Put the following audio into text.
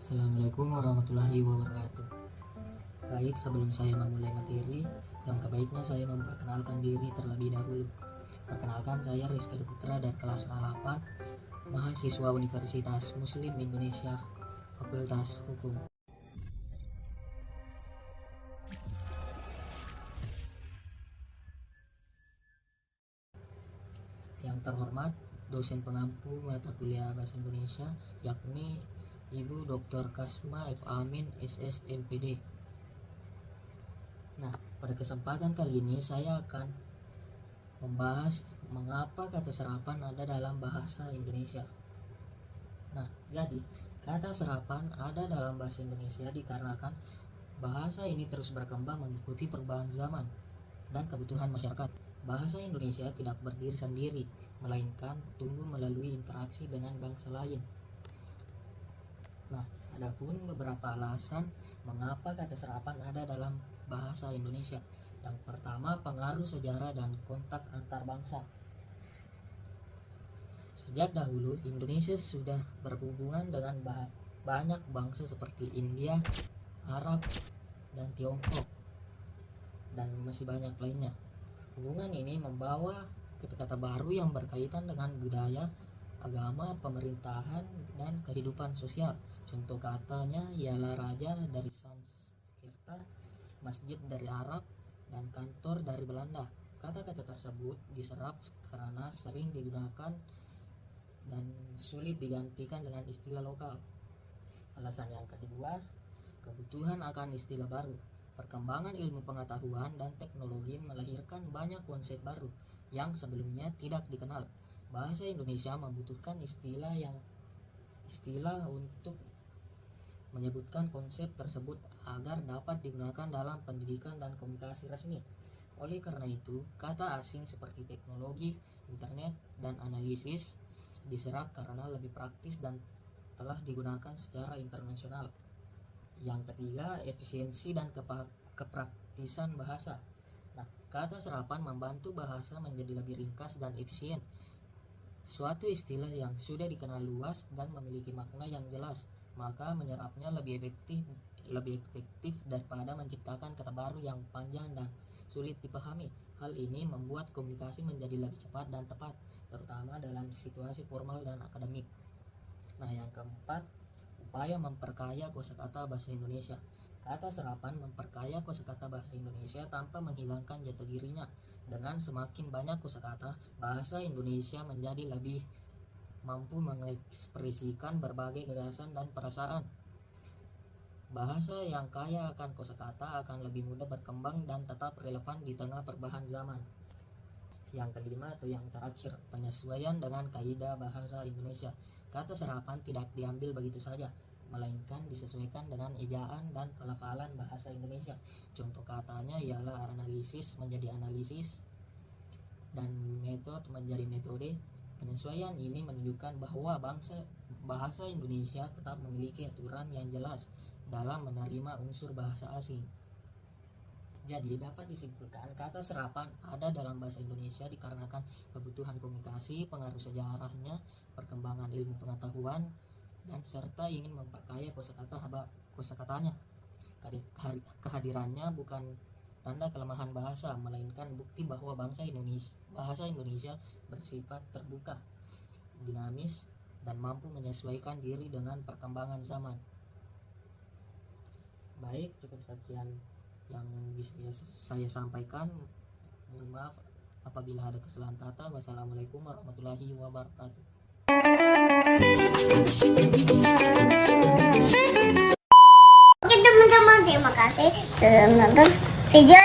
Assalamualaikum warahmatullahi wabarakatuh. Baik, sebelum saya memulai materi, alangkah baiknya saya memperkenalkan diri terlebih dahulu. Perkenalkan, saya Rizky Putra dari kelas A8, mahasiswa Universitas Muslim Indonesia, Fakultas Hukum. Yang terhormat, dosen pengampu mata kuliah Bahasa Indonesia, yakni Ibu Dr. Kasma F. Amin, SS, MPD. Nah, pada kesempatan kali ini saya akan membahas mengapa kata serapan ada dalam bahasa Indonesia. Nah, jadi kata serapan ada dalam bahasa Indonesia dikarenakan bahasa ini terus berkembang mengikuti perubahan zaman dan kebutuhan masyarakat. Bahasa Indonesia tidak berdiri sendiri, melainkan tumbuh melalui interaksi dengan bangsa lain. Nah, adapun beberapa alasan mengapa kata serapan ada dalam bahasa Indonesia. Yang pertama, pengaruh sejarah dan kontak antar bangsa. Sejak dahulu, Indonesia sudah berhubungan dengan banyak bangsa seperti India, Arab, dan Tiongkok, dan masih banyak lainnya. Hubungan ini membawa kata-kata baru yang berkaitan dengan budaya, agama, pemerintahan, dan kehidupan sosial. Contoh katanya ialah raja dari Sanskerta, masjid dari Arab, dan kantor dari Belanda. Kata-kata tersebut diserap karena sering digunakan dan sulit digantikan dengan istilah lokal. Alasan yang kedua, kebutuhan akan istilah baru. Perkembangan ilmu pengetahuan dan teknologi melahirkan banyak konsep baru yang sebelumnya tidak dikenal. Bahasa Indonesia membutuhkan istilah untuk menyebutkan konsep tersebut agar dapat digunakan dalam pendidikan dan komunikasi resmi. Oleh karena itu, kata asing seperti teknologi, internet, dan analisis diserap karena lebih praktis dan telah digunakan secara internasional. Yang ketiga, efisiensi dan kepraktisan bahasa. Nah, kata serapan membantu bahasa menjadi lebih ringkas dan efisien. Suatu istilah yang sudah dikenal luas dan memiliki makna yang jelas, maka menyerapnya lebih efektif daripada menciptakan kata baru yang panjang dan sulit dipahami. Hal ini membuat komunikasi menjadi lebih cepat dan tepat, terutama dalam situasi formal dan akademik. Nah, yang keempat, upaya memperkaya kosakata bahasa Indonesia. Kata serapan memperkaya kosakata bahasa Indonesia tanpa menghilangkan jati dirinya. Dengan semakin banyak kosakata, bahasa Indonesia menjadi lebih mampu mengekspresikan berbagai gagasan dan perasaan. Bahasa yang kaya akan kosakata akan lebih mudah berkembang dan tetap relevan di tengah perubahan zaman. Yang kelima atau yang terakhir, penyesuaian dengan kaidah bahasa Indonesia. Kata serapan tidak diambil begitu saja, melainkan disesuaikan dengan ejaan dan pelafalan bahasa Indonesia. Contoh katanya ialah analisis menjadi analisis dan metode menjadi metode. Penyesuaian ini menunjukkan bahwa bahasa Indonesia tetap memiliki aturan yang jelas dalam menerima unsur bahasa asing. Jadi dapat disimpulkan kata serapan ada dalam bahasa Indonesia dikarenakan kebutuhan komunikasi, pengaruh sejarahnya, perkembangan ilmu pengetahuan, dan serta ingin memperkaya kosakatanya. Kehadirannya bukan tanda kelemahan bahasa, melainkan bukti bahwa bahasa Indonesia bersifat terbuka, dinamis, dan mampu menyesuaikan diri dengan perkembangan zaman. Baik, cukup sekian yang bisa saya sampaikan. Mohon maaf apabila ada kesalahan kata. Wassalamualaikum warahmatullahi wabarakatuh. Oke teman-teman, terima kasih sudah menonton video